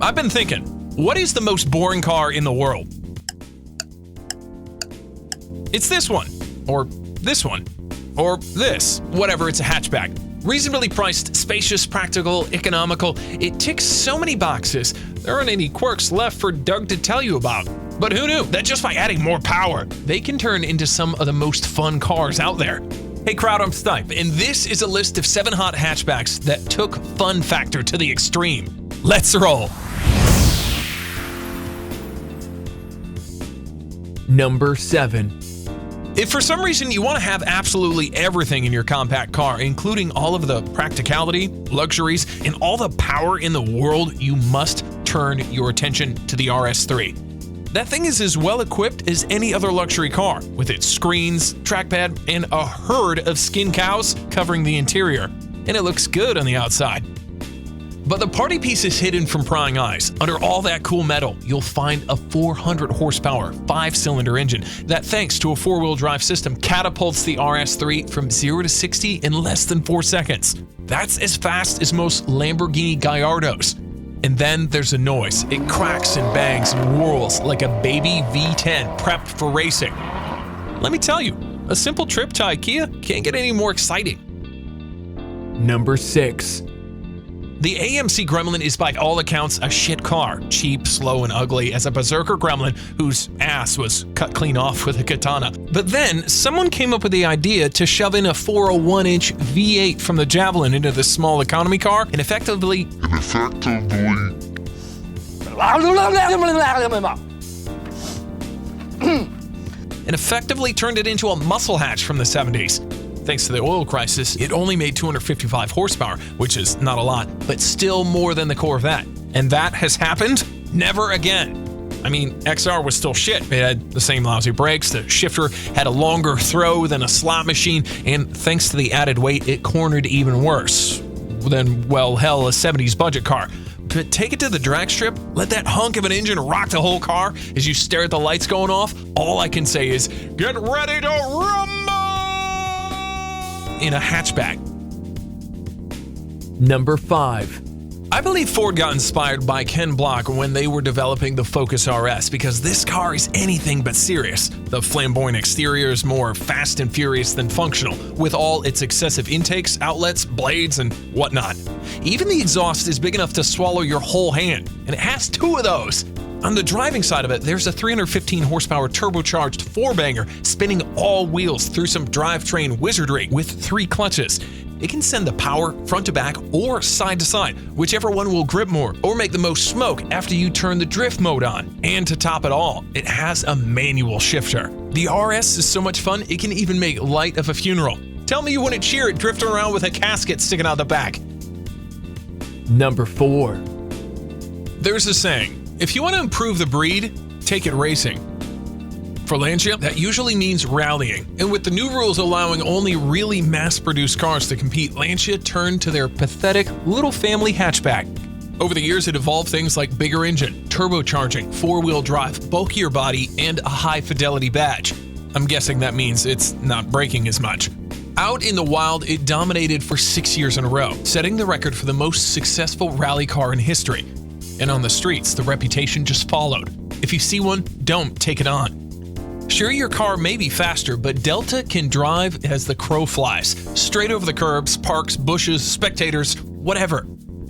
I've been thinking, what is the most boring car in the world? It's this one, or this one, or this, whatever, it's a hatchback. Reasonably priced, spacious, practical, economical, it ticks so many boxes, there aren't any quirks left for Doug to tell you about. But who knew that just by adding more power, they can turn into some of the most fun cars out there. Hey crowd, I'm Stipe, and this is a list of 7 hot hatchbacks that took fun factor to the extreme. Let's roll! Number 7. If for some reason you want to have absolutely everything in your compact car, including all of the practicality, luxuries, and all the power in the world, you must turn your attention to the RS3. That thing is as well equipped as any other luxury car, with its screens, trackpad, and a herd of skin cows covering the interior. And it looks good on the outside. But the party piece is hidden from prying eyes. Under all that cool metal, you'll find a 400 horsepower, 5-cylinder engine that, thanks to a 4-wheel drive system, catapults the RS3 from 0 to 60 in less than 4 seconds. That's as fast as most Lamborghini Gallardos. And then there's a noise. It cracks and bangs and whirls like a baby V10 prepped for racing. Let me tell you, a simple trip to IKEA can't get any more exciting. Number 6. The AMC Gremlin is by all accounts a shit car, cheap, slow, and ugly as a berserker gremlin whose ass was cut clean off with a katana. But then, someone came up with the idea to shove in a 401-inch V8 from the Javelin into this small economy car and effectively turned it into a muscle hatch from the 70s. Thanks to the oil crisis, it only made 255 horsepower, which is not a lot, but still more than the Corvette. And that has happened never again. I mean, XR was still shit. It had the same lousy brakes, the shifter had a longer throw than a slot machine, and thanks to the added weight, it cornered even worse than, well, hell, a 70s budget car. But take it to the drag strip, let that hunk of an engine rock the whole car as you stare at the lights going off. All I can say is, get ready to rumble! In a hatchback. Number 5. I believe Ford got inspired by Ken Block when they were developing the Focus RS because this car is anything but serious. The flamboyant exterior is more fast and furious than functional, with all its excessive intakes, outlets, blades, and whatnot. Even the exhaust is big enough to swallow your whole hand, and it has 2 of those. On the driving side of it, there's a 315 horsepower turbocharged 4-banger spinning all wheels through some drivetrain wizardry with 3 clutches. It can send the power front to back or side to side, whichever one will grip more or make the most smoke after you turn the drift mode on. And to top it all, it has a manual shifter. The RS is so much fun, it can even make light of a funeral. Tell me you wouldn't cheer it drifting around with a casket sticking out the back. Number 4. There's a saying, if you want to improve the breed, take it racing. For Lancia, that usually means rallying, and with the new rules allowing only really mass-produced cars to compete, Lancia turned to their pathetic little family hatchback. Over the years, it evolved things like bigger engine, turbocharging, 4-wheel drive, bulkier body, and a high-fidelity badge. I'm guessing that means it's not braking as much. Out in the wild, it dominated for 6 years in a row, setting the record for the most successful rally car in history. And on the streets, the reputation just followed. If you see one, don't take it on. Sure, your car may be faster, but Delta can drive as the crow flies, straight over the curbs, parks, bushes, spectators, whatever.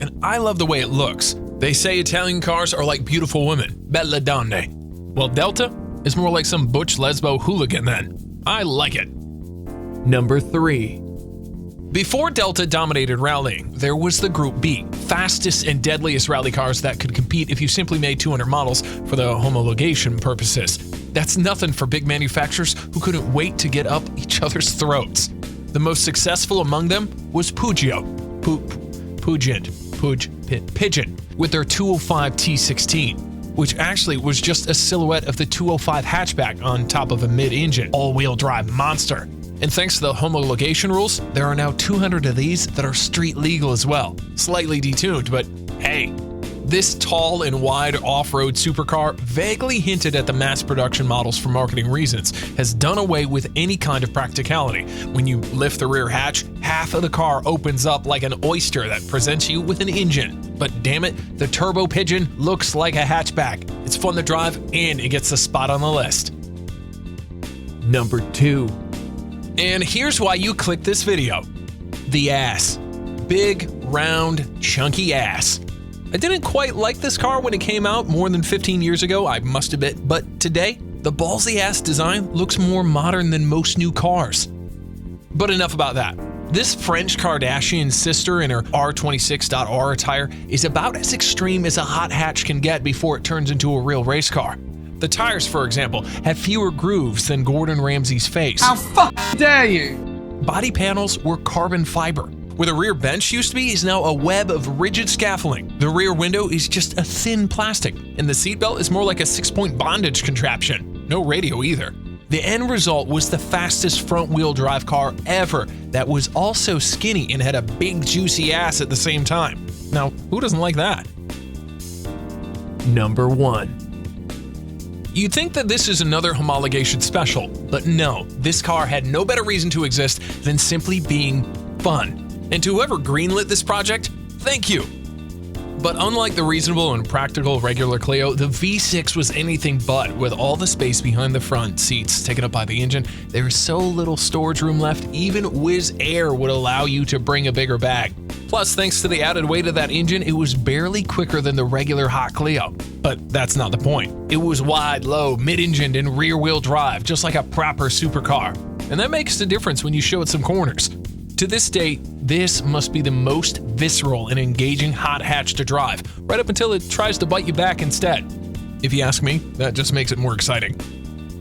And I love the way it looks. They say Italian cars are like beautiful women, belle donne. Well, Delta is more like some butch lesbo hooligan then. I like it. Number 3. Before Delta dominated rallying, there was the Group B, fastest and deadliest rally cars that could compete if you simply made 200 models for the homologation purposes. That's nothing for big manufacturers who couldn't wait to get up each other's throats. The most successful among them was Peugeot, Pigeon, with their 205 T16, which actually was just a silhouette of the 205 hatchback on top of a mid-engine, all-wheel drive monster. And thanks to the homologation rules, there are now 200 of these that are street legal as well. Slightly detuned, but hey. This tall and wide off-road supercar, vaguely hinted at the mass production models for marketing reasons, has done away with any kind of practicality. When you lift the rear hatch, half of the car opens up like an oyster that presents you with an engine. But damn it, the Turbo Pigeon looks like a hatchback. It's fun to drive and it gets a spot on the list. Number 2. And here's why you clicked this video. The ass. Big, round, chunky ass. I didn't quite like this car when it came out more than 15 years ago, I must admit, but today, the ballsy ass design looks more modern than most new cars. But enough about that. This French Kardashian sister in her R26.R attire is about as extreme as a hot hatch can get before it turns into a real race car. The tires, for example, have fewer grooves than Gordon Ramsay's face. How dare you? Body panels were carbon fiber. Where the rear bench used to be is now a web of rigid scaffolding. The rear window is just a thin plastic, and the seatbelt is more like a 6-point bondage contraption. No radio either. The end result was the fastest front-wheel drive car ever that was also skinny and had a big juicy ass at the same time. Now, who doesn't like that? Number 1. You'd think that this is another homologation special, but no, this car had no better reason to exist than simply being fun. And to whoever greenlit this project, thank you! But unlike the reasonable and practical regular Clio, the V6 was anything but. With all the space behind the front seats taken up by the engine, there is so little storage room left, even Wizz Air would allow you to bring a bigger bag. Plus, thanks to the added weight of that engine, it was barely quicker than the regular hot Clio. But that's not the point. It was wide, low, mid-engined, and rear-wheel drive, just like a proper supercar. And that makes the difference when you show it some corners. To this day, this must be the most visceral and engaging hot hatch to drive, right up until it tries to bite you back instead. If you ask me, that just makes it more exciting.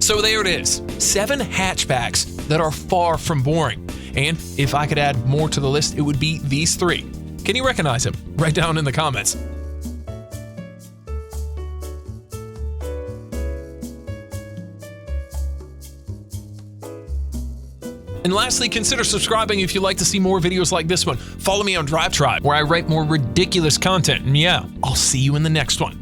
So there it is, 7 hatchbacks that are far from boring. And if I could add more to the list, it would be these 3. Can you recognize them? Write down in the comments. And lastly, consider subscribing if you'd like to see more videos like this one. Follow me on Drive Tribe, where I write more ridiculous content. And yeah, I'll see you in the next one.